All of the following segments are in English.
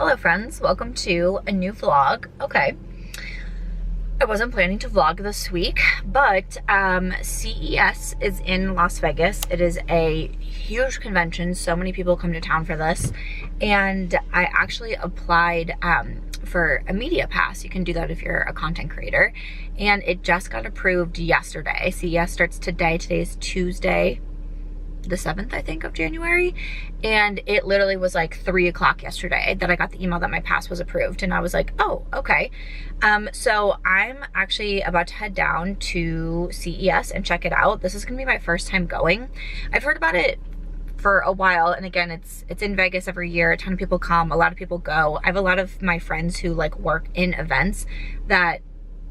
Hello friends, welcome to a new vlog. Okay, I wasn't planning to vlog this week, but CES is in Las Vegas. It is a huge convention. So many people come to town for this. And I actually applied for a media pass. You can do that if you're a content creator. And it just got approved yesterday. CES starts today. Today's Tuesday, the 7th, I think, of January. And it literally was like 3 o'clock yesterday that I got the email that my pass was approved. And I was like, oh, okay. So I'm actually about to head down to CES and check it out. This is gonna be my first time going. I've heard about it for a while, and again, it's in Vegas every year. A ton of people come, a lot of people go. I have a lot of my friends who like work in events that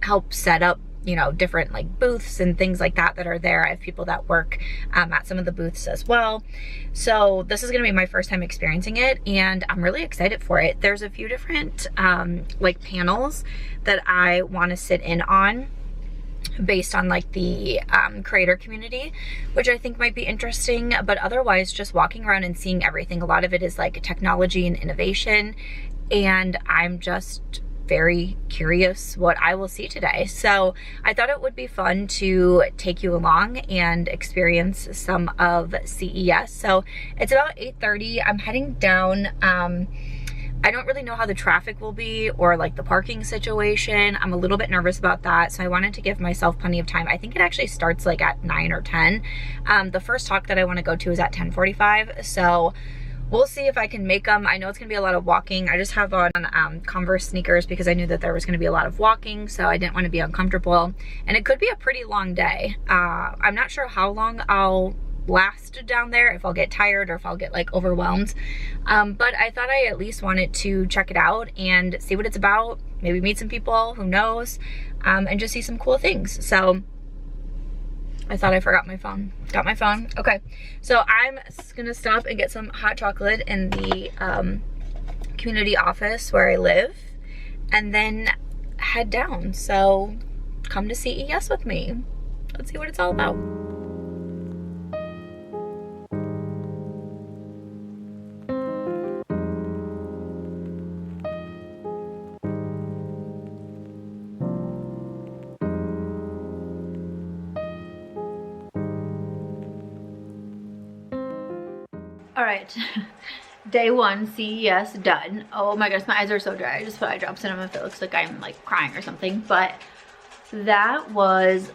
help set up, you know, different like booths and things like that that are there. I have people that work at some of the booths as well. So this is gonna be my first time experiencing it, and I'm really excited for it. There's a few different like panels that I wanna sit in on based on like the creator community, which I think might be interesting, but otherwise just walking around and seeing everything. A lot of it is like technology and innovation, and I'm just very curious what I will see today. So I thought it would be fun to take you along and experience some of CES. So it's about 8:30. I'm heading down. I don't really know how the traffic will be or like the parking situation. I'm a little bit nervous about that. So I wanted to give myself plenty of time. I think it actually starts like at 9 or 10. The first talk that I want to go to is at 10:45. So we'll see if I can make them. I know it's gonna be a lot of walking. I just have on Converse sneakers because I knew that there was gonna be a lot of walking, so I didn't want to be uncomfortable. And it could be a pretty long day. I'm not sure how long I'll last down there, if I'll get tired or if I'll get like overwhelmed. But I thought I at least wanted to check it out and see what it's about. Maybe meet some people, who knows, and just see some cool things. So I thought I forgot my phone. Got my phone. Okay, so I'm gonna stop and get some hot chocolate in the community office where I live, and then head down. So come to CES with me. Let's see what it's all about. All right, day one, CES done. Oh my gosh, my eyes are so dry. I just put eye drops in them if it looks like I'm like crying or something. But that was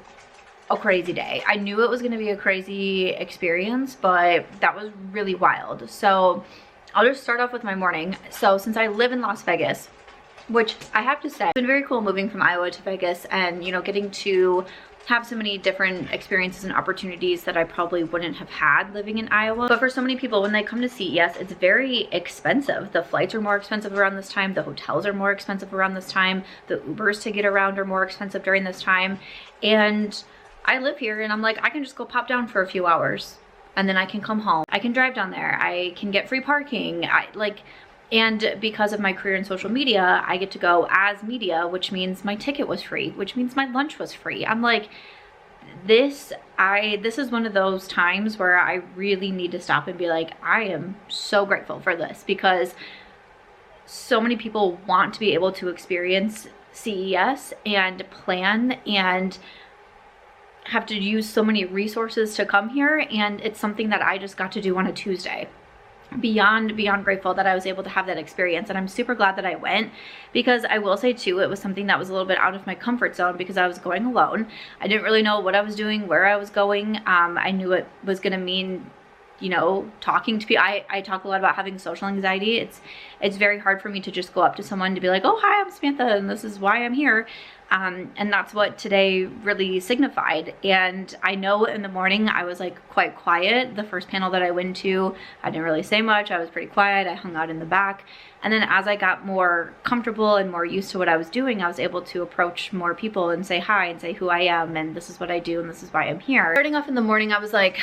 a crazy day. I knew it was gonna be a crazy experience, but that was really wild. So I'll just start off with my morning. So since I live in Las Vegas, which I have to say, it's been very cool moving from Iowa to Vegas, and you know, getting to have so many different experiences and opportunities that I probably wouldn't have had living in Iowa. But for so many people, when they come to CES, it's very expensive. The flights are more expensive around this time. The hotels are more expensive around this time. The Ubers to get around are more expensive during this time. And I live here and I'm like, I can just go pop down for a few hours and then I can come home. I can drive down there. I can get free parking. And because of my career in social media, I get to go as media, which means my ticket was free, which means my lunch was free. I'm like, this is one of those times where I really need to stop and be like, I am so grateful for this, because so many people want to be able to experience CES and plan and have to use so many resources to come here. And it's something that I just got to do on a Tuesday. Beyond grateful that I was able to have that experience, and I'm super glad that I went, because I will say too, it was something that was a little bit out of my comfort zone because I was going alone. I didn't really know what I was doing, where I was going. I knew it was gonna mean, you know, talking to people. I talk a lot about having social anxiety. It's very hard for me to just go up to someone to be like, oh hi, I'm Samantha and this is why I'm here. And that's what today really signified. And I know in the morning I was like quite quiet. The first panel that I went to, I didn't really say much. I was pretty quiet. I hung out in the back. And then as I got more comfortable and more used to what I was doing, I was able to approach more people and say hi and say who I am and this is what I do and this is why I'm here. Starting off in the morning, I was like,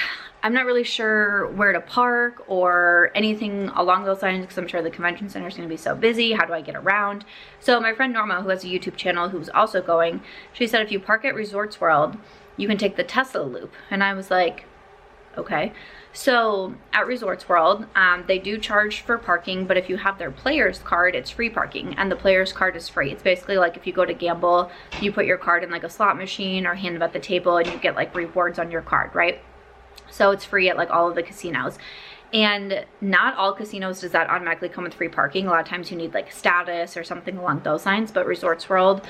I'm not really sure where to park or anything along those lines because I'm sure the convention center is going to be so busy. How do I get around? So my friend Norma, who has a YouTube channel, who's also going, she said if you park at Resorts World, you can take the Tesla loop. And I was like, okay? So at Resorts World, they do charge for parking, but if you have their player's card, it's free parking, and the player's card is free. It's basically like if you go to gamble, you put your card in like a slot machine or hand it at the table and you get like rewards on your card, right? So it's free at like all of the casinos. And not all casinos does that automatically come with free parking. A lot of times you need like status or something along those lines, but Resorts World,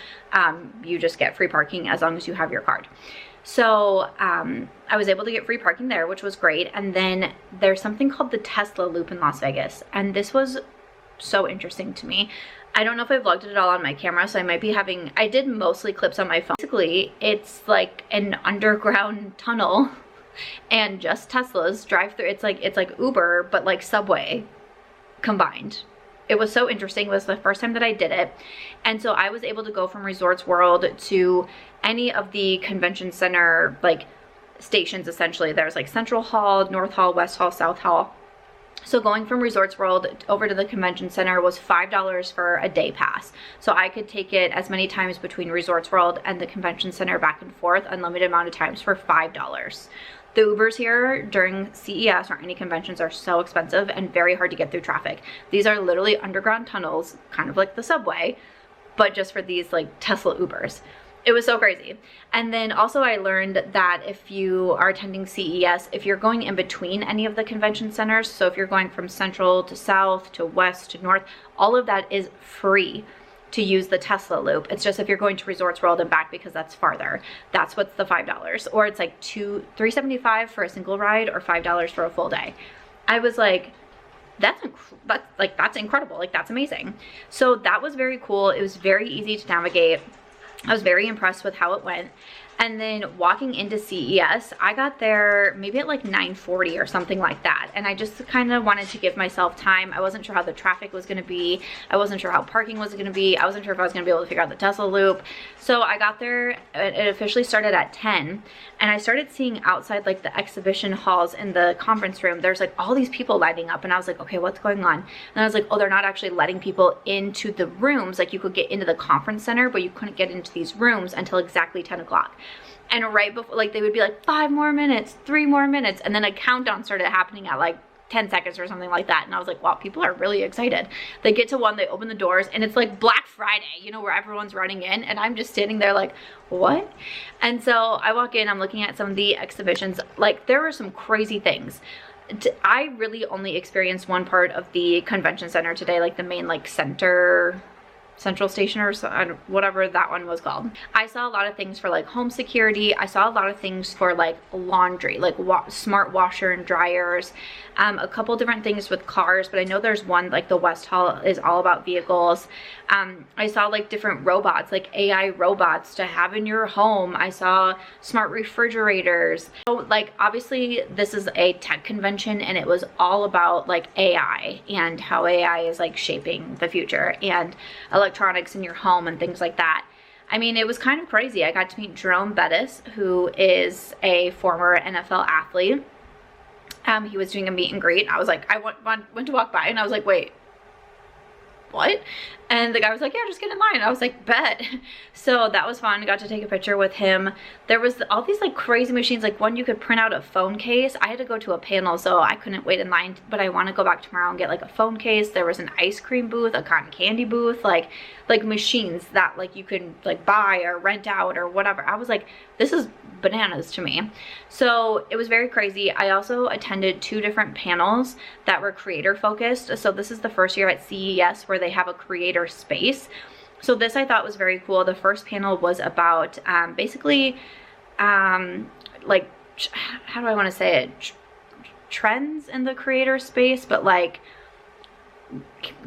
you just get free parking as long as you have your card. So I was able to get free parking there, which was great. And then there's something called the Tesla Loop in Las Vegas. And this was so interesting to me. I don't know if I vlogged it all on my camera, so I might be having, I did mostly clips on my phone. Basically, it's like an underground tunnel and just Teslas drive through. It's like Uber, but like Subway combined. It was so interesting. It was the first time that I did it. And so I was able to go from Resorts World to any of the convention center like stations. Essentially there's like Central Hall, North Hall, West Hall, South Hall. So going from Resorts World over to the convention center was $5 for a day pass. So I could take it as many times between Resorts World and the convention center back and forth, unlimited amount of times for $5. The Ubers here during CES or any conventions are so expensive and very hard to get through traffic. These are literally underground tunnels, kind of like the subway, but just for these like Tesla Ubers. It was so crazy. And then also I learned that if you are attending CES, if you're going in between any of the convention centers, so if you're going from central to south to west to north, all of that is free to use the Tesla Loop. It's just if you're going to Resorts World and back because that's farther, that's what's the $5. Or it's like $3.75 for a single ride or $5 for a full day. I was like, that's incredible. Like that's amazing. So that was very cool. It was very easy to navigate. I was very impressed with how it went. And then walking into CES, I got there maybe at like 9:40 or something like that. And I just kind of wanted to give myself time. I wasn't sure how the traffic was going to be. I wasn't sure how parking was going to be. I wasn't sure if I was going to be able to figure out the Tesla Loop. So I got there, it officially started at 10. And I started seeing outside like the exhibition halls in the conference room, there's like all these people lining up. And I was like, okay, what's going on? And I was like, oh, they're not actually letting people into the rooms. Like you could get into the conference center, but you couldn't get into these rooms until exactly 10 o'clock. And right before, like they would be like 5 more minutes, 3 more minutes. And then a countdown started happening at like 10 seconds or something like that. And I was like, wow, people are really excited. They get to one, they open the doors and it's like Black Friday, you know, where everyone's running in. And I'm just standing there like, what? And so I walk in, I'm looking at some of the exhibitions. Like there were some crazy things. I really only experienced one part of the convention center today, like the main like central station or whatever that one was called. I saw a lot of things for like home security. I saw a lot of things for like laundry, like smart washer and dryers, a couple different things with cars, but I know there's one like the West Hall is all about vehicles. I saw like different robots, like AI robots to have in your home. I saw smart refrigerators. So like obviously this is a tech convention and it was all about like AI and how AI is like shaping the future and electronics in your home and things like that. I mean, it was kind of crazy. I got to meet Jerome Bettis, who is a former NFL athlete. He was doing a meet and greet. I was like, I went to walk by and I was like, wait, what? And the guy was like, yeah, just get in line. I was like, bet. So that was fun. I got to take a picture with him. There was all these like crazy machines, like one you could print out a phone case. I had to go to a panel, so I couldn't wait in line, but I want to go back tomorrow and get like a phone case. There was an ice cream booth, a cotton candy booth, like machines that like you could like buy or rent out or whatever. I was like, this is bananas to me. So it was very crazy. I also attended 2 different panels that were creator focused. So this is the first year at CES where they have a creator space. So this I thought was very cool. The first panel was about basically like, how do I want to say it? Trends in the creator space, but like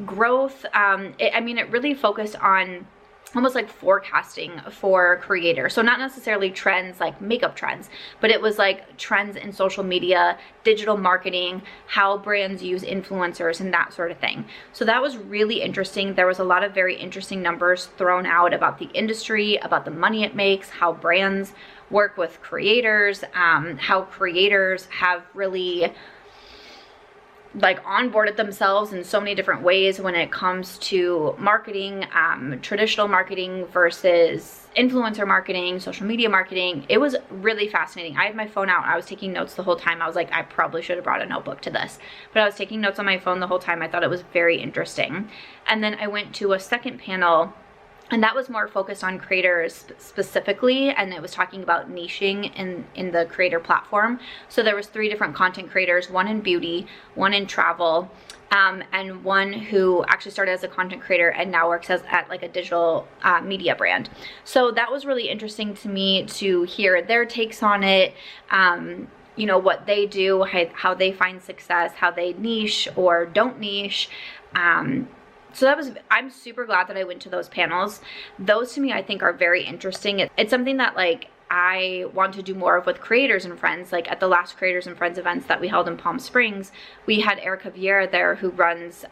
growth. I mean, it really focused on almost like forecasting for creators. So not necessarily trends like makeup trends, but it was like trends in social media, digital marketing, how brands use influencers and that sort of thing. So that was really interesting. There was a lot of very interesting numbers thrown out about the industry, about the money it makes, how brands work with creators, how creators have really like onboarded themselves in so many different ways when it comes to marketing, traditional marketing versus influencer marketing, social media marketing. It was really fascinating. I had my phone out. I was taking notes the whole time. I was like, I probably should have brought a notebook to this, but I was taking notes on my phone the whole time. I thought it was very interesting. And then I went to a second panel, and that was more focused on creators specifically, and it was talking about niching in the creator platform. So there was 3 different content creators, one in beauty, one in travel, and one who actually started as a content creator and now works at like a digital media brand. So that was really interesting to me to hear their takes on it, you know, what they do, how they find success, how they niche or don't niche. So that was, I'm super glad that I went to those panels. Those to me, I think, are very interesting. It's something that like I want to do more of with Creators and Friends. Like at the last Creators and Friends events that we held in Palm Springs, we had Erica Vieira there who runs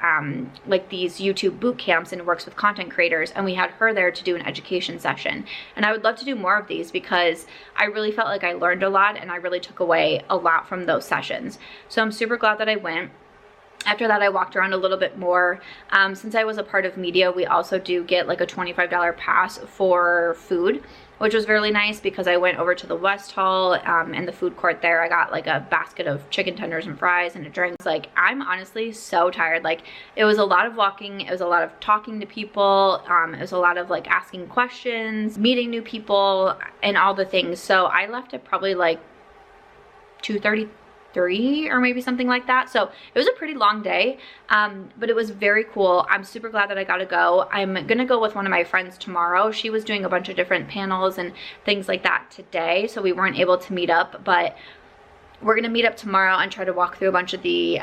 like these YouTube boot camps and works with content creators. And we had her there to do an education session. And I would love to do more of these because I really felt like I learned a lot and I really took away a lot from those sessions. So I'm super glad that I went. After that, I walked around a little bit more. Since I was a part of media, we also do get like a $25 pass for food, which was really nice because I went over to the West Hall and the food court there. I got like a basket of chicken tenders and fries and a drink. Like, I'm honestly so tired. Like, it was a lot of walking. It was a lot of talking to people. It was a lot of like asking questions, meeting new people, and all the things. So I left at probably like 2:33 or maybe something like that. So it was a pretty long day, but it was very cool. I'm super glad that I got to go. I'm gonna go with one of my friends tomorrow. She was doing a bunch of different panels and things like that today, so we weren't able to meet up, but we're gonna meet up tomorrow and try to walk through a bunch of the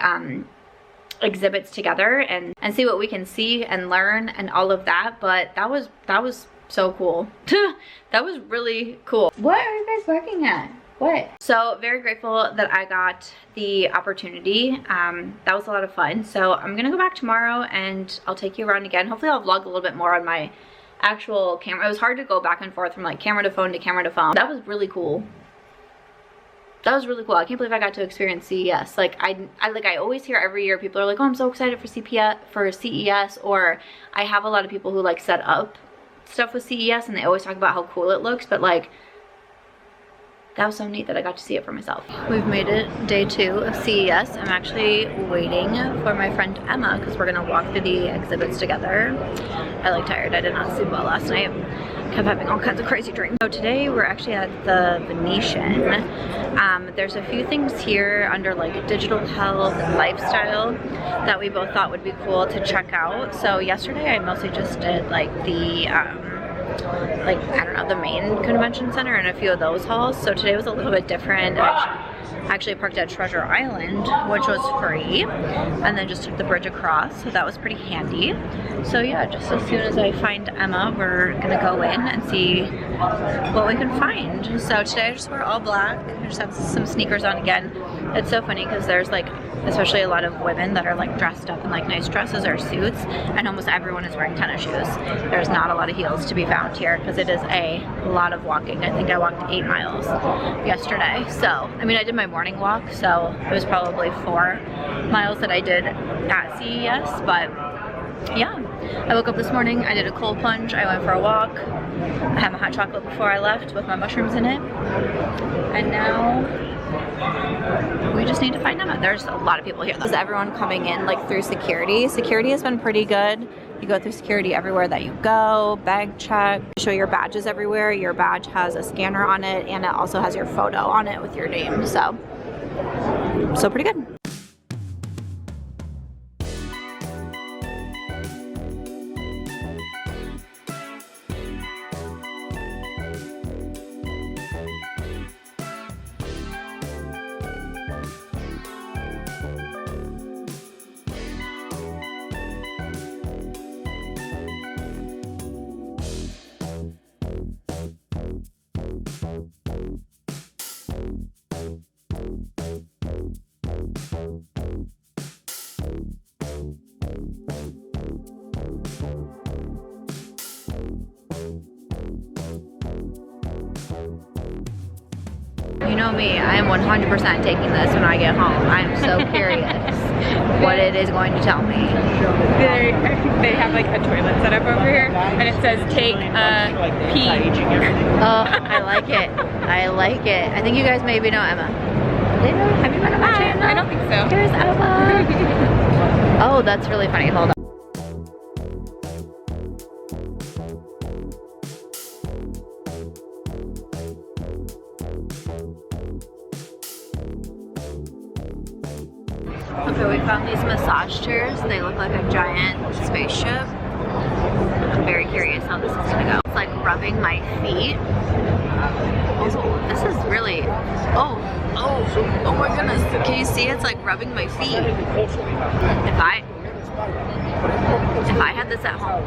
exhibits together and see what we can see and learn and all of that. But that was so cool. That was really cool. What are you guys working at? What? So very grateful that I got the opportunity. That was a lot of fun. So I'm gonna go back tomorrow and I'll take you around again. Hopefully I'll vlog a little bit more on my actual camera. It was hard to go back and forth from like camera to phone to camera to phone. That was really cool. That was really cool. I can't believe I got to experience CES. Like I always hear every year people are like, oh, I'm so excited for CES, or I have a lot of people who like set up stuff with CES and they always talk about how cool it looks, but like, that was so neat that I got to see it for myself. We've made it day 2 of CES. I'm actually waiting for my friend Emma because we're gonna walk through the exhibits together. I like tired. I did not sleep well last night. Kept having all kinds of crazy dreams. So today we're actually at the Venetian. There's a few things here under like digital health and lifestyle that we both thought would be cool to check out. So yesterday I mostly just did like the like, I don't know, the main convention center and a few of those halls. So today was a little bit different. I actually parked at Treasure Island, which was free, and then just took the bridge across, so that was pretty handy. So yeah, just as soon as I find Emma, we're gonna go in and see what we can find. So today I just wear all black. I just have some sneakers on again. It's so funny because there's like, especially a lot of women that are like dressed up in like nice dresses or suits, and almost everyone is wearing tennis shoes. There's not a lot of heels to be found here because it is a lot of walking. I think I walked 8 miles yesterday. So, I mean, I did my morning walk, so it was probably 4 miles that I did at CES, but yeah. I woke up this morning, I did a cold plunge, I went for a walk, I had my hot chocolate before I left with my mushrooms in it, and now we just need to find Emma. There's a lot of people here. Is everyone coming in like through security? Security has been pretty good. You go through security everywhere that you go, bag check, show your badges everywhere. Your badge has a scanner on it and it also has your photo on it with your name. So pretty good. You know me, I am 100% taking this when I get home. I'm so curious. what it is going to tell me. They have like a toilet set up over here, and it says take a pee. Oh, I like it. I like it. I think you guys maybe know Emma. Have you met Emma? I don't think so. Here's Emma. Oh, that's really funny. Hold on. Okay, we found these massage chairs. They look like a giant spaceship. I'm very curious how this is gonna go. It's like rubbing my feet. Oh, this is really, oh my goodness. Can you see it's like rubbing my feet? If I had this at home,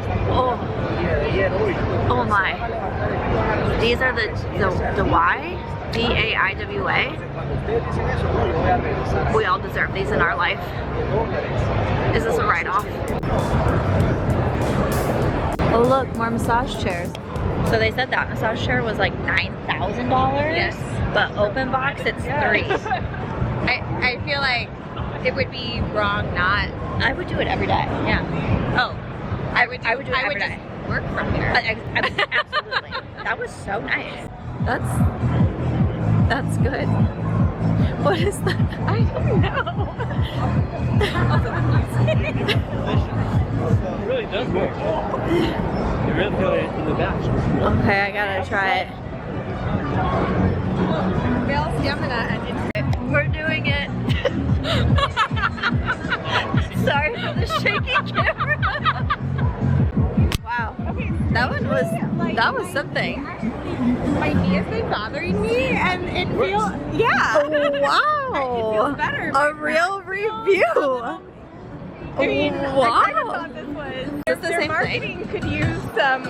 oh my. These are the Y? BAIWA. We all deserve these in our life. Is this a write-off? Oh look, more massage chairs. So they said that massage chair was like $9,000. Yes. But open box, it's $3,000. I feel like it would be wrong not. I would do it every day. Yeah. Oh. I would do it every day. Just work from here. Absolutely. That was so nice. That's good. What is that? I don't know. It really does work. You really feel it in the back. Okay, I gotta try it. We're doing it. Sorry for the shaky camera. Wow. That was something. My knee has been bothering me, and it feels, yeah. Wow. It feels better. A real review. I mean, I kind of wow. thought this was, It's the their same marketing could use some,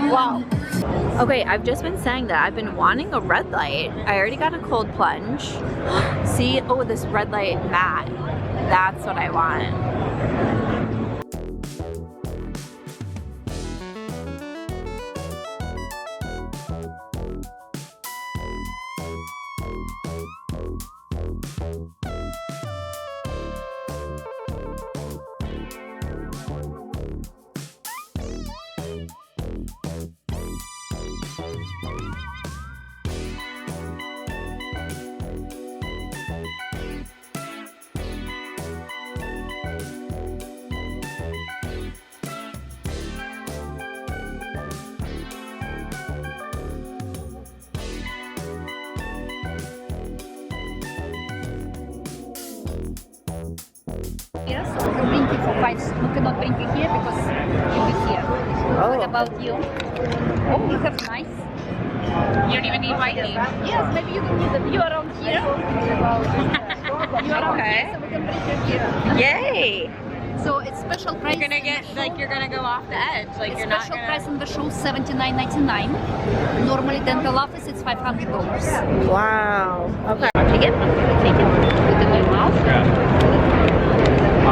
Wow. Okay, I've just been saying that. I've been wanting a red light. I already got a cold plunge. See, oh, this red light mat. That's what I want. Yes, we're drinking for 5. We cannot drink it here because you'll be here. Oh. What about you? Oh, you have nice. you don't even need white ink. Yes, maybe you don't need it. You are around here. You are around here, so we can drink it here. Yay! So it's special price. You're gonna get, like, you're gonna go off the edge. Like, It's you're not special gonna. price in the show, $79.99. Normally dental office it's $500. Wow. Okay. Take it. Take it. Put it in your mouth.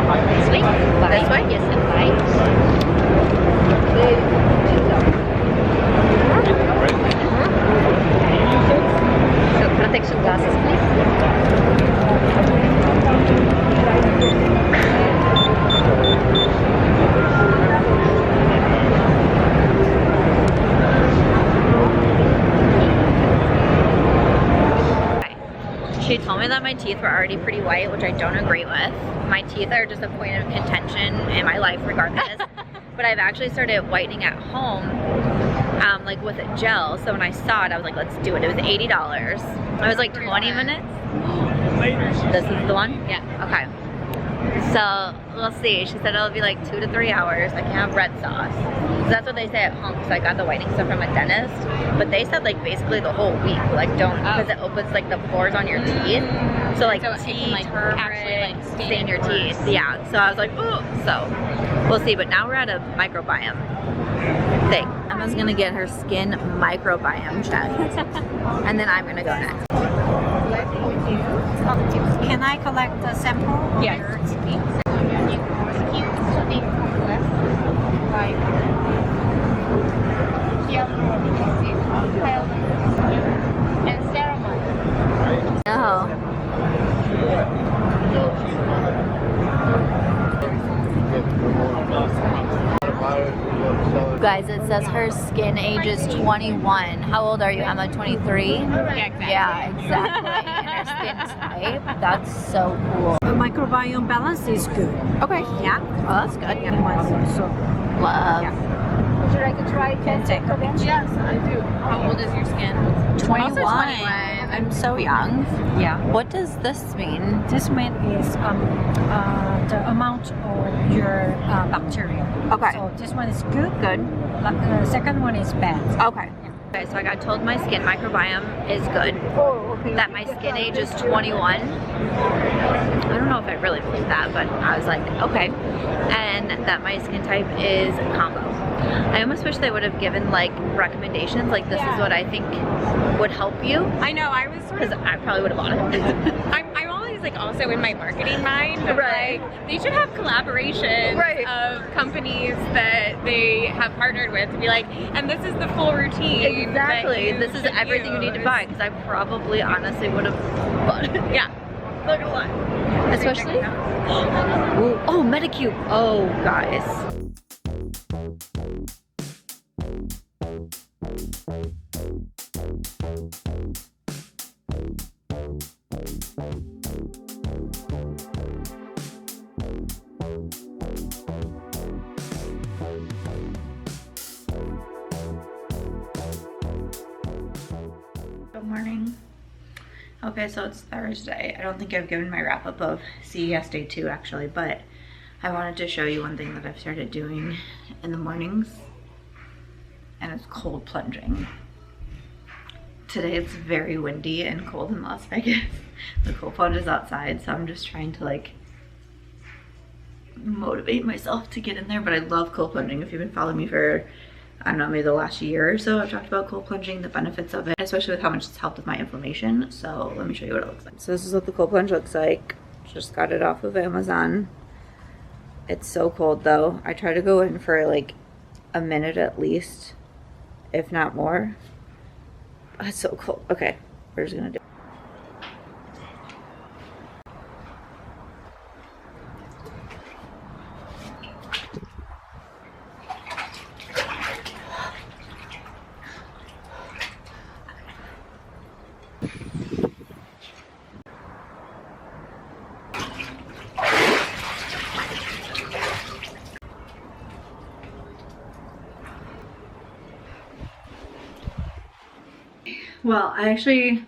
This way. This way? Yes, and right. So protection glasses, please. She told me that my teeth were already pretty white, which I don't agree with. My teeth are just a point of contention in my life regardless. But I've actually started whitening at home, like with a gel. So when I saw it, I was like, let's do it. It was $80. I was like 20 minutes. This is the one? Yeah. Okay. So we'll see. She said it'll be like 2 to 3 hours. I can have red sauce. So that's what they say at home, because I got the whitening stuff from a dentist. But they said like basically the whole week, like don't, because it opens like the pores on your teeth. So like So it tea, can, like, turmeric, actually, like, stain your pores. teeth. Yeah. So I was like, ooh. So we'll see. But now we're at a microbiome thing. Emma's gonna get her skin microbiome checked, and then I'm gonna go next. Can I collect a sample? Yes. No. guys, it says her skin age is 21. How old are you, Emma? 23? Yeah, exactly. Yeah, exactly. And her skin type, that's so cool. The microbiome balance is good. Okay. Yeah. Oh, that's good. So, Love. Would you like to try can take a picture. Yes, I do. How old is your skin? 21. Also 21. I'm so young. Yeah. What does this mean? This one is the amount of your bacteria. Okay. So this one is good. Good. The second one is bad. Okay. Okay, so I got told my skin microbiome is good. Oh, okay. That my skin age is 21. I don't know if I really believe that, but I was like, okay. And that my skin type is combo. I almost wish they would have given like recommendations, like this is what I think would help you, I know, I was sort because of, I probably would have bought it. I'm always like also in my marketing mind of Right. like, they should have collaborations Right. of companies that they have partnered with to be like, and this is the full routine. Exactly. that This is should everything you need to use. buy, because I probably honestly would have bought it. Yeah, not gonna lie. Especially, ooh, oh, Medicube. Oh, guys. Good morning. Okay, so it's Thursday. I don't think I've given my wrap up of CES day 2 actually, but I wanted to show you one thing that I've started doing in the mornings, and it's cold plunging. Today it's very windy and cold in Las Vegas. The cold plunge is outside, so I'm just trying to like motivate myself to get in there, but I love cold plunging. If you've been following me for, I don't know, maybe the last year or so, I've talked about cold plunging, the benefits of it, especially with how much it's helped with my inflammation. So let me show you what it looks like. So this is what the cold plunge looks like. Just got it off of Amazon. It's so cold though. I try to go in for like a minute at least, if not more. Oh, it's so cold. Okay, we're just gonna do it. Well, I actually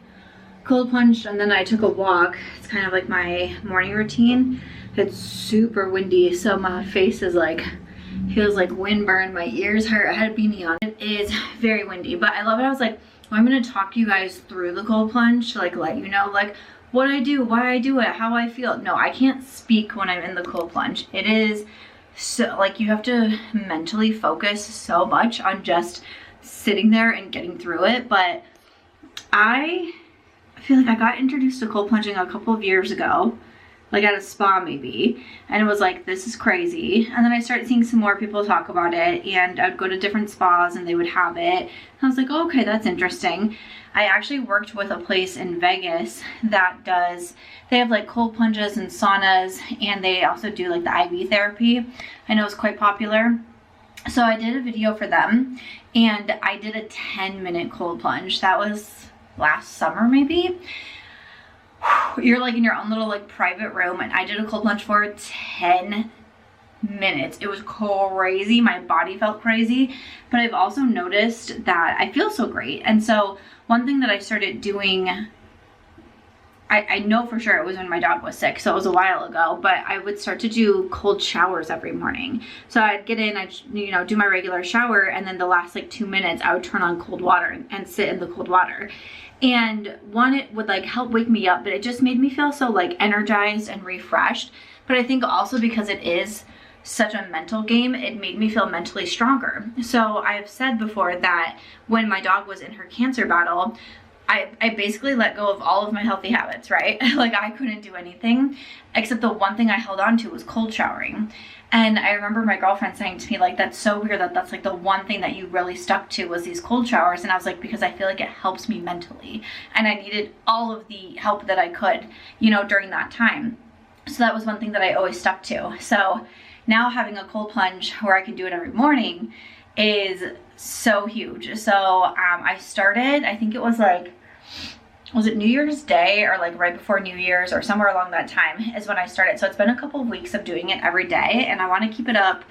cold plunged and then I took a walk. It's kind of like my morning routine. It's super windy, so my face is like, feels like windburn, my ears hurt, I had a beanie on. It is very windy, but I love it. I was like, well, I'm gonna talk you guys through the cold plunge to like let you know like what I do, why I do it, how I feel. No, I can't speak when I'm in the cold plunge. It is so, like, you have to mentally focus so much on just sitting there and getting through it, but I feel like I got introduced to cold plunging a couple of years ago, like at a spa maybe, and it was like, this is crazy. And then I started seeing some more people talk about it, and I'd go to different spas and they would have it. And I was like, oh, okay, that's interesting. I actually worked with a place in Vegas that does, they have like cold plunges and saunas, and they also do like the IV therapy. I know it's quite popular. So I did a video for them, and I did a 10-minute cold plunge. That was last summer maybe. You're like in your own little like private room, and I did a cold plunge for 10 minutes. It was crazy. My body felt crazy, but I've also noticed that I feel so great. And so one thing that I started doing, I know for sure it was when my dog was sick, so it was a while ago, but I would start to do cold showers every morning. So I'd get in, I'd, you know, do my regular shower, and then the last like 2 minutes I would turn on cold water and sit in the cold water. And one, it would like help wake me up, but it just made me feel so like energized and refreshed. But I think also because it is such a mental game, it made me feel mentally stronger. So I've said before that when my dog was in her cancer battle, I basically let go of all of my healthy habits, right? Like I couldn't do anything except the one thing I held on to was cold showering. And I remember my girlfriend saying to me, like, that's so weird that that's like the one thing that you really stuck to was these cold showers. And I was like, because I feel like it helps me mentally. And I needed all of the help that I could, you know, during that time. So that was one thing that I always stuck to. So now having a cold plunge where I can do it every morning, is so huge. So I started, I think it was like, was it New Year's Day or like right before New Year's or somewhere along that time is when I started. So it's been a couple of weeks of doing it every day, and I want to keep it up,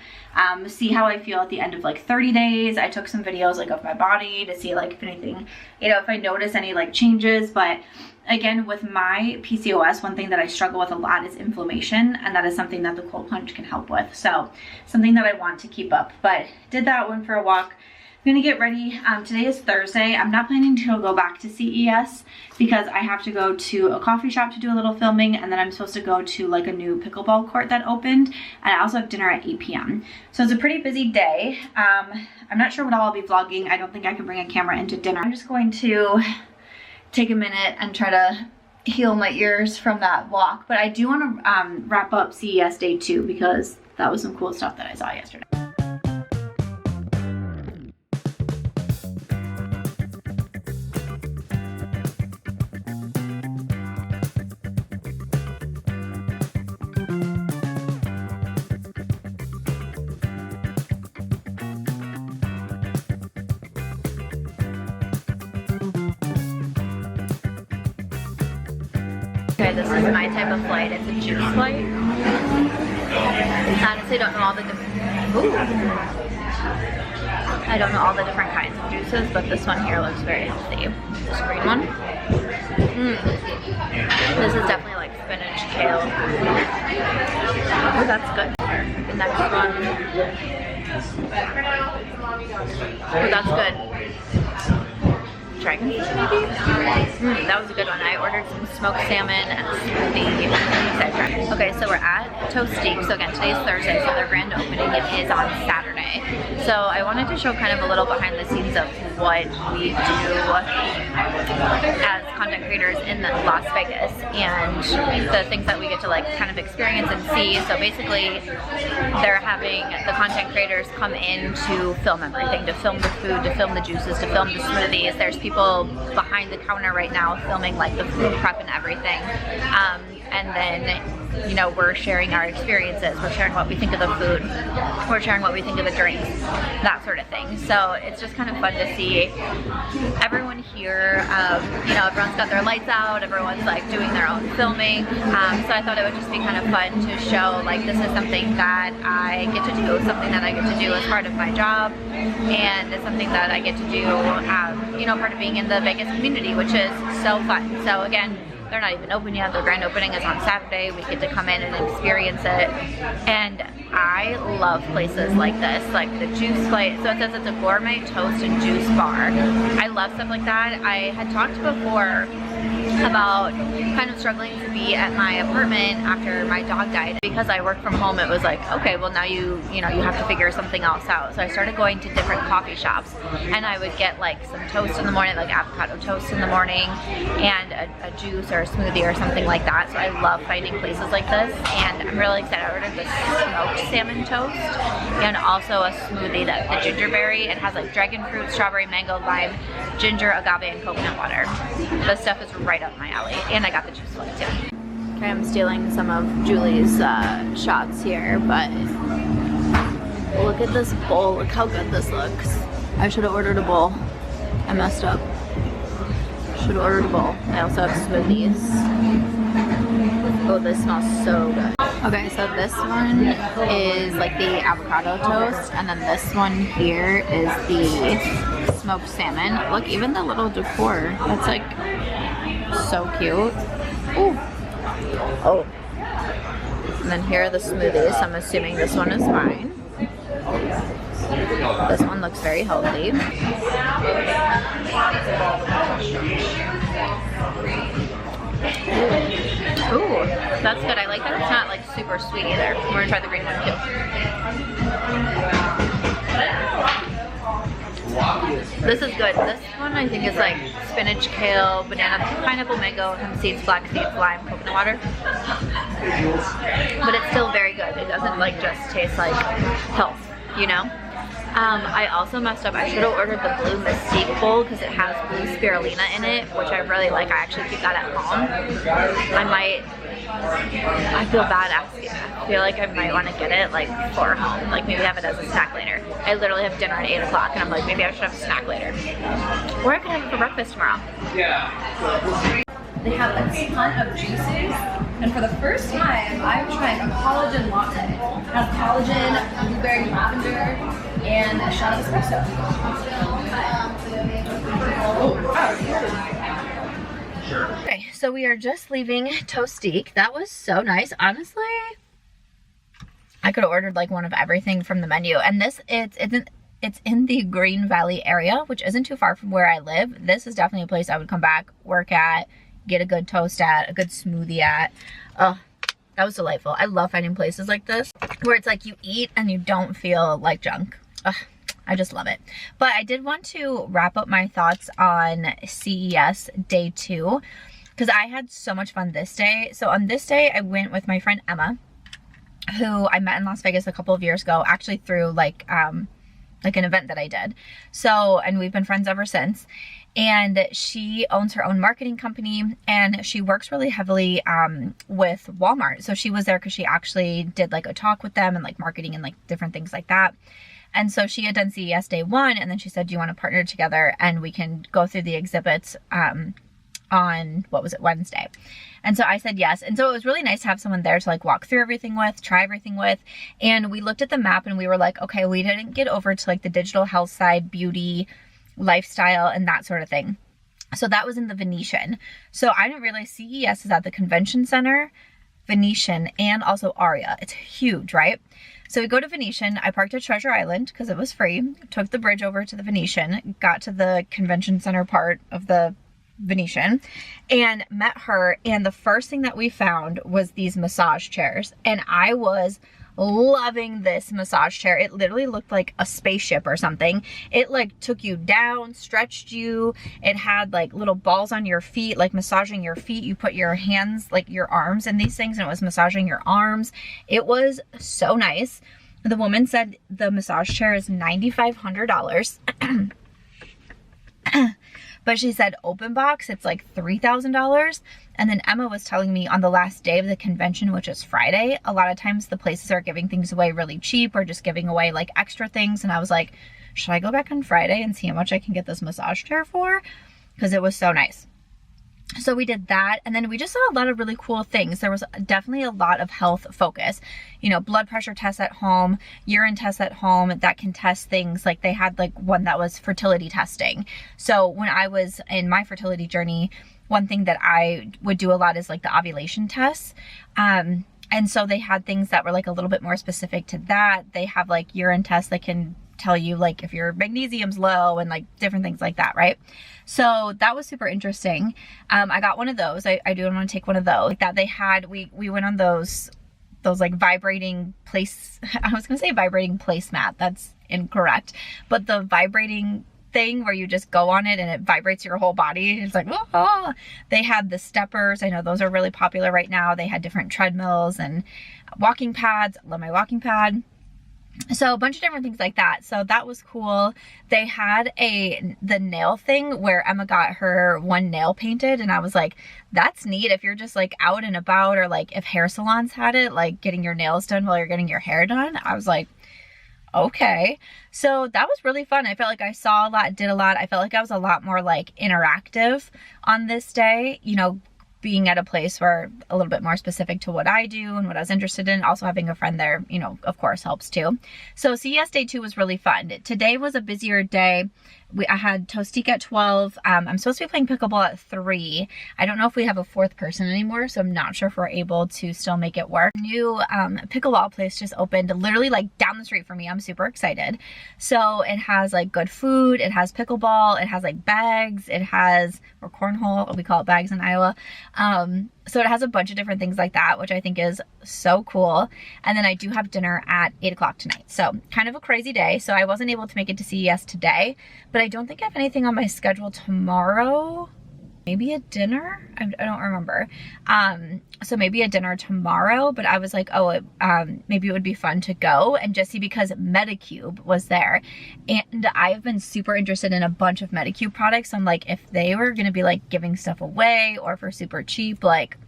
see how I feel at the end of like 30 days. I took some videos like of my body to see like if anything, you know, if I notice any like changes. But again, with my PCOS, one thing that I struggle with a lot is inflammation, and that is something that the cold plunge can help with. So something that I want to keep up. But did that one for a walk. I'm gonna get ready. Today is Thursday. I'm not planning to go back to CES because I have to go to a coffee shop to do a little filming, and then I'm supposed to go to like a new pickleball court that opened, and I also have dinner at 8 p.m. So it's a pretty busy day. I'm not sure what I'll be vlogging. I don't think I can bring a camera into dinner. I'm just going to take a minute and try to heal my ears from that walk. But I do want to wrap up CES day 2 because that was some cool stuff that I saw yesterday. Okay, this is my type of flight. It's a juice flight. Honestly, don't know all the different. I don't know all the different kinds of juices, but this one here looks very healthy. This green one. This is definitely like spinach, kale. Oh, that's good. The next one. Oh, that's good. Dragon fruit maybe? That was a good one. I ordered some smoked salmon and a smoothie. Okay, so we're at Toastique. So again, today's Thursday, so their grand opening is on Saturday. So I wanted to show kind of a little behind the scenes of what we do as content creators in Las Vegas and the things that we get to like kind of experience and see. So basically, they're having the content creators come in to film everything, to film the food, to film the juices, to film the smoothies. There's people behind the counter right now filming like the food prep and everything. And then, you know, we're sharing our experiences. We're sharing what we think of the food. We're sharing what we think of the drinks, that sort of thing. So it's just kind of fun to see everyone here. You know, everyone's got their lights out. Everyone's like doing their own filming. So I thought it would just be kind of fun to show like this is something that I get to do, something that I get to do as part of my job, and it's something that I get to do, you know, part of being in the Vegas community, which is so fun. So again, they're not even open yet. Their grand opening is on Saturday. We get to come in and experience it. And I love places like this, like the juice flight. So it says it's a gourmet toast and juice bar. I love stuff like that. I had talked before about kind of struggling to be at my apartment after my dog died. Because I work from home, it was like, okay, well now you have to figure something else out. So I started going to different coffee shops, and I would get like some toast in the morning, like avocado toast in the morning, and a juice or a smoothie or something like that. So I love finding places like this, and I'm really excited. I ordered the smoked salmon toast and also a smoothie, the gingerberry. It has like dragon fruit, strawberry, mango, lime, ginger, agave, and coconut water. This stuff is right up my alley, and I got the juice flight too. Okay, I'm stealing some of Julie's shots here, but look at this bowl. Look how good this looks. I should have ordered a bowl. I messed up. Should have ordered a bowl. I also have smoothies. Oh, this smells so good. Okay, so this one is like the avocado toast, and then this one here is the smoked salmon. Look, even the little decor, that's like so cute. Ooh. Oh. And then here are the smoothies. I'm assuming this one is mine. This one looks very healthy. Ooh, that's good. I like that it's not like super sweet either. We're gonna try the green one too. This is good. This one I think is like spinach, kale, banana, pineapple, mango, hemp seeds, flax seeds, lime, coconut water. But it's still very good. It doesn't like just taste like health, you know? I also messed up. I should have ordered the blue Mystique bowl because it has blue spirulina in it, which I really like. I actually keep that at home. I might I feel bad asking. I feel like I might want to get it like for home, like maybe have it as a snack later. I literally have dinner at 8 o'clock and I'm like, maybe I should have a snack later. Or I could have it for breakfast tomorrow. They have a ton of juices, and for the first time, I'm trying a collagen latte. It has collagen, blueberry lavender, and a shot of espresso. Okay, so we are just leaving Toastique. That was so nice. Honestly, I could have ordered like one of everything from the menu. And this, it's in the Green Valley area, which isn't too far from where I live. This is definitely a place I would come back, work at, get a good toast at, a good smoothie at. Oh, that was delightful. I love finding places like this where it's like you eat and you don't feel like junk. Ugh, I just love it. But I did want to wrap up my thoughts on CES day 2 because I had so much fun this day. So on this day, I went with my friend Emma, who I met in Las Vegas a couple of years ago, actually through like an event that I did. So, and we've been friends ever since. And she owns her own marketing company and she works really heavily with Walmart. So she was there because she actually did like a talk with them and like marketing and like different things like that. And so she had done CES day 1 and then she said, do you want to partner together and we can go through the exhibits on, what was it, Wednesday. And so I said yes. And so it was really nice to have someone there to like walk through everything with, try everything with. And we looked at the map and we were like, okay, we didn't get over to like the digital health side, beauty, lifestyle, and that sort of thing. So that was in the Venetian. So I didn't realize CES is at the Convention Center, Venetian, and also Aria. It's huge, right? So we go to Venetian. I parked at Treasure Island because it was free. Took the bridge over to the Venetian, got to the Convention Center part of the Venetian and met her. And the first thing that we found was these massage chairs. And I was loving this massage chair. It literally looked like a spaceship or something. It like took you down, stretched you. It had like little balls on your feet, like massaging your feet. You put your hands, like your arms in these things and it was massaging your arms. It was so nice. The woman said the massage chair is $9,500. But she said open box, it's like $3,000. And then Emma was telling me on the last day of the convention, which is Friday, a lot of times the places are giving things away really cheap or just giving away like extra things. And I was like, should I go back on Friday and see how much I can get this massage chair for? Because it was so nice. So we did that, and then we just saw a lot of really cool things. There was definitely a lot of health focus, you know, blood pressure tests at home, urine tests at home that can test things. Like they had like one that was fertility testing. So when I was in my fertility journey, one thing that I would do a lot is like the ovulation tests. And so they had things that were like a little bit more specific to that. They have like urine tests that can tell you like if your magnesium's low and like different things like that, right? So that was super interesting. I got one of those. I do want to take one of those. Like that they had, we went on those like vibrating place, I was gonna say vibrating placemat, that's incorrect. But the vibrating thing where you just go on it and it vibrates your whole body. It's like, oh. They had the steppers. I know those are really popular right now. They had different treadmills and walking pads. I love my walking pad. So a bunch of different things like that. So that was cool. They had the nail thing where Emma got her one nail painted and I was like, that's neat if you're just like out and about, or like if hair salons had it, like getting your nails done while you're getting your hair done. I was like, okay. So that was really fun. I felt like I saw a lot, did a lot. I felt like I was a lot more like interactive on this day, you know, being at a place where a little bit more specific to what I do and what I was interested in. Also having a friend there, you know, of course helps too. So CES day 2 was really fun. Today was a busier day. I had Toastique at 12. I'm supposed to be playing pickleball at 3. I don't know if we have a 4th person anymore, so I'm not sure if we're able to still make it work. New pickleball place just opened literally like down the street from me. I'm super excited. So it has like good food. It has pickleball. It has like bags. It has, or cornhole, we call it bags in Iowa. So it has a bunch of different things like that, which I think is so cool. And then I do have dinner at 8 o'clock tonight. So kind of a crazy day. So I wasn't able to make it to CES today, but I don't think I have anything on my schedule tomorrow. Maybe a dinner? I don't remember. So maybe a dinner tomorrow, but I was like, oh, maybe it would be fun to go and just see, because Medicube was there. And I've been super interested in a bunch of Medicube products. I'm like, if they were going to be like giving stuff away or for super cheap, like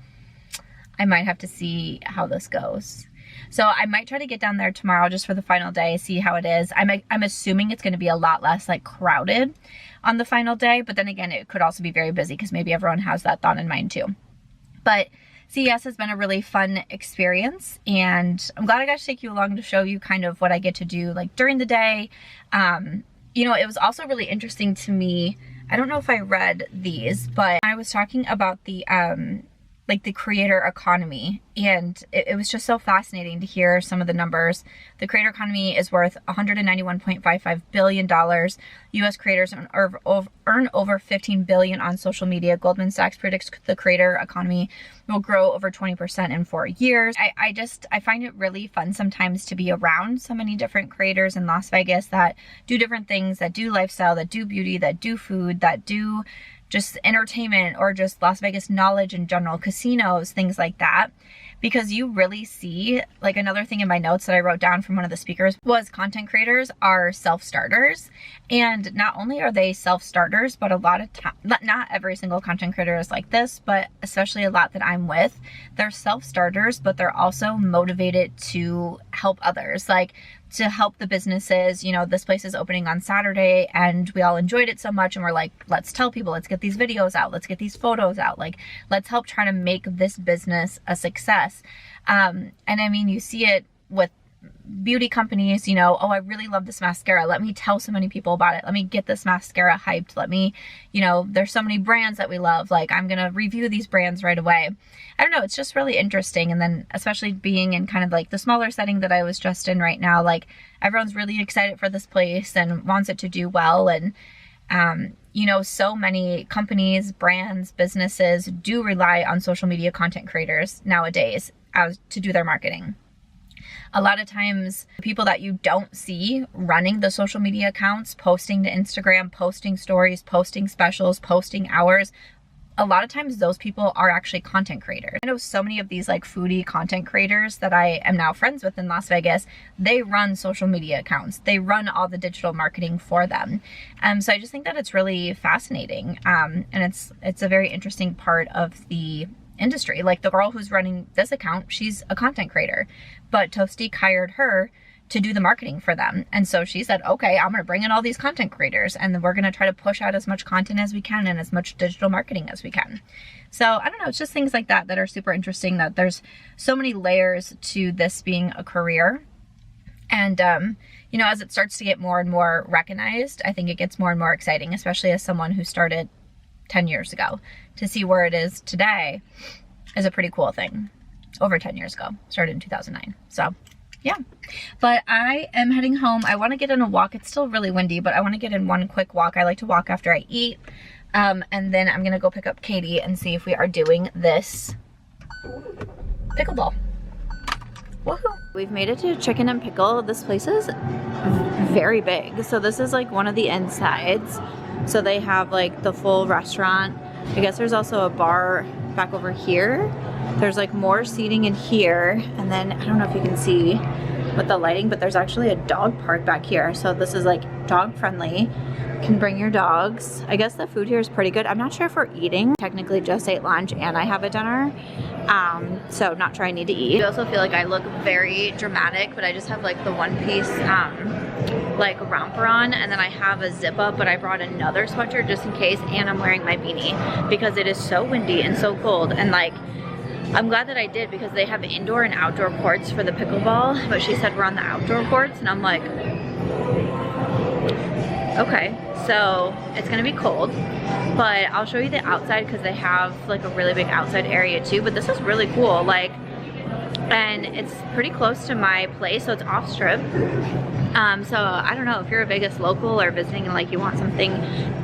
I might have to see how this goes. So I might try to get down there tomorrow just for the final day, see how it is. I'm assuming it's going to be a lot less like crowded on the final day, but then again, it could also be very busy because maybe everyone has that thought in mind too. But CES has been a really fun experience, and I'm glad I got to take you along to show you kind of what I get to do like during the day. You know, it was also really interesting to me. I don't know if I read these, but I was talking about the like the creator economy, and it was just so fascinating to hear some of the numbers. The creator economy is worth $191.55 billion. US creators earn over 15 billion on social media. Goldman Sachs predicts the creator economy will grow over 20% in 4 years. I find it really fun sometimes to be around so many different creators in Las Vegas that do different things, that do lifestyle, that do beauty, that do food, that do just entertainment, or just Las Vegas knowledge in general, casinos, things like that. Because you really see, like, another thing in my notes that I wrote down from one of the speakers was content creators are self-starters. And not only are they self-starters, but a lot of time, not every single content creator is like this, but especially a lot that I'm with, they're self-starters, but they're also motivated to help others. Like, to help the businesses. You know, this place is opening on Saturday and we all enjoyed it so much, and we're like, let's tell people, let's get these videos out, let's get these photos out, like, let's help try to make this business a success. And I mean, you see it with beauty companies, you know, oh, I really love this mascara, let me tell so many people about it, let me get this mascara hyped, let me, you know, there's so many brands that we love, like, I'm gonna review these brands right away. I don't know, it's just really interesting. And then especially being in kind of like the smaller setting that I was just in right now, like, everyone's really excited for this place and wants it to do well. And you know, so many companies, brands, businesses do rely on social media content creators nowadays to do their marketing. A lot of times, people that you don't see running the social media accounts, posting to Instagram, posting stories, posting specials, posting hours, a lot of times those people are actually content creators. I know so many of these like foodie content creators that I am now friends with in Las Vegas, they run social media accounts. They run all the digital marketing for them. So I just think that it's really fascinating. And it's a very interesting part of the industry. Like, the girl who's running this account, she's a content creator, but Toastique hired her to do the marketing for them. And so she said, okay, I'm gonna bring in all these content creators and we're gonna try to push out as much content as we can and as much digital marketing as we can. So I don't know, it's just things like that that are super interesting, that there's so many layers to this being a career. And you know, as it starts to get more and more recognized, I think it gets more and more exciting, especially as someone who started 10 years ago. To see where it is today is a pretty cool thing. Over 10 years ago, started in 2009. So yeah, but I am heading home. I want to get in a walk. It's still really windy, but I want to get in one quick walk. I like to walk after I eat. And then I'm gonna go pick up Katie and see if we are doing this pickleball. Woohoo! We've made it to Chicken and Pickle. This place is very big. So this is like one of the insides. So they have like the full restaurant. I guess there's also a bar back over here. There's like more seating in here. And then I don't know if you can see with the lighting, but there's actually a dog park back here. So this is like dog friendly. You can bring your dogs. I guess the food here is pretty good. I'm not sure if we're eating. Technically just ate lunch and I have a dinner. So not sure I need to eat. I also feel like I look very dramatic, but I just have like the one piece like romper on, and then I have a zip up, but I brought another sweatshirt just in case, and I'm wearing my beanie because it is so windy and so cold. And like, I'm glad that I did, because they have indoor and outdoor courts for the pickleball, but she said we're on the outdoor courts, and I'm like, okay, so it's gonna be cold, but I'll show you the outside because they have like a really big outside area too. But this is really cool, like, and it's pretty close to my place, so it's off strip. So I don't know if you're a Vegas local or visiting and like you want something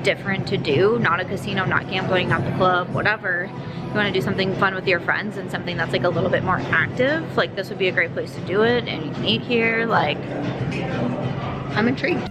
different to do, not a casino, not gambling, not the club, whatever. You want to do something fun with your friends and something that's like a little bit more active, like this would be a great place to do it. And you can eat here. Like, I'm intrigued.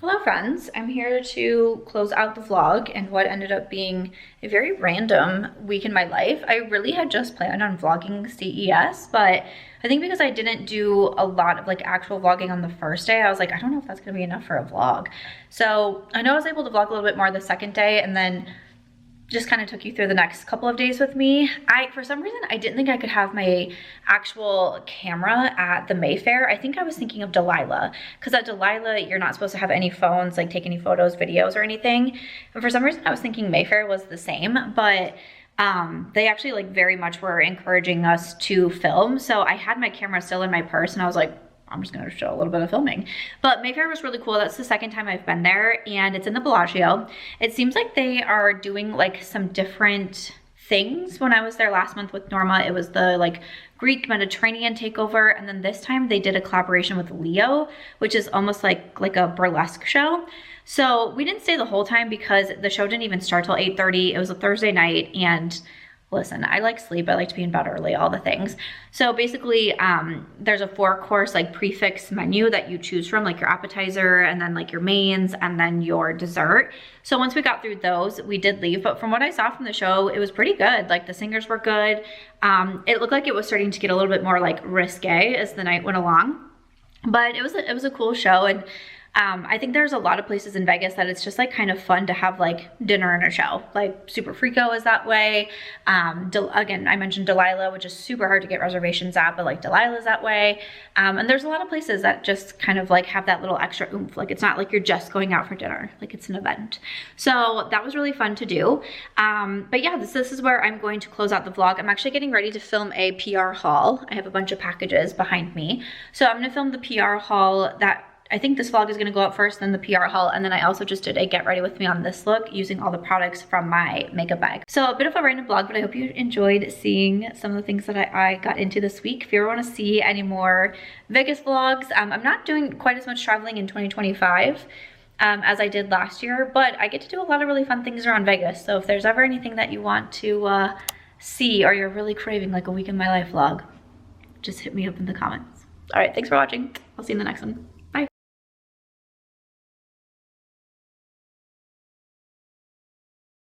Hello friends, I'm here to close out the vlog and what ended up being a very random week in my life. I really had just planned on vlogging CES, but I think because I didn't do a lot of like actual vlogging on the first day, I was like, I don't know if that's gonna be enough for a vlog. So I know I was able to vlog a little bit more the second day and then just kind of took you through the next couple of days with me. For some reason, I didn't think I could have my actual camera at the Mayfair. I think I was thinking of Delilah, because at Delilah, you're not supposed to have any phones, like take any photos, videos, or anything. And for some reason, I was thinking Mayfair was the same, but they actually like very much were encouraging us to film. So I had my camera still in my purse and I was like, I'm just gonna show a little bit of filming. But Mayfair was really cool. That's the second time I've been there and it's in the Bellagio. It seems like they are doing like some different things. When I was there last month with Norma, it was the like Greek Mediterranean takeover. And then this time they did a collaboration with Leo, which is almost like a burlesque show. So we didn't stay the whole time because the show didn't even start till 8:30. It was a Thursday night and listen, I like sleep, I like to be in bed early, all the things. So basically, there's a 4-course like prefix menu that you choose from, like your appetizer and then like your mains and then your dessert. So once we got through those, we did leave. But from what I saw from the show, it was pretty good. Like the singers were good. It looked like it was starting to get a little bit more like risque as the night went along. But it was a cool show. And I think there's a lot of places in Vegas that it's just like kind of fun to have like dinner and a show. Like Super Frico is that way. Again, I mentioned Delilah, which is super hard to get reservations at, but like Delilah's that way. And there's a lot of places that just kind of like have that little extra oomph. Like it's not like you're just going out for dinner, like it's an event. So that was really fun to do. But yeah, this is where I'm going to close out the vlog. I'm actually getting ready to film a PR haul. I have a bunch of packages behind me. So I'm gonna film the PR haul that I think this vlog is gonna go up first, then the PR haul, and then I also just did a get ready with me on this look using all the products from my makeup bag. So a bit of a random vlog, but I hope you enjoyed seeing some of the things that I got into this week. If you ever wanna see any more Vegas vlogs, I'm not doing quite as much traveling in 2025 as I did last year, but I get to do a lot of really fun things around Vegas. So if there's ever anything that you want to see or you're really craving like a week in my life vlog, just hit me up in the comments. All right, thanks for watching. I'll see you in the next one.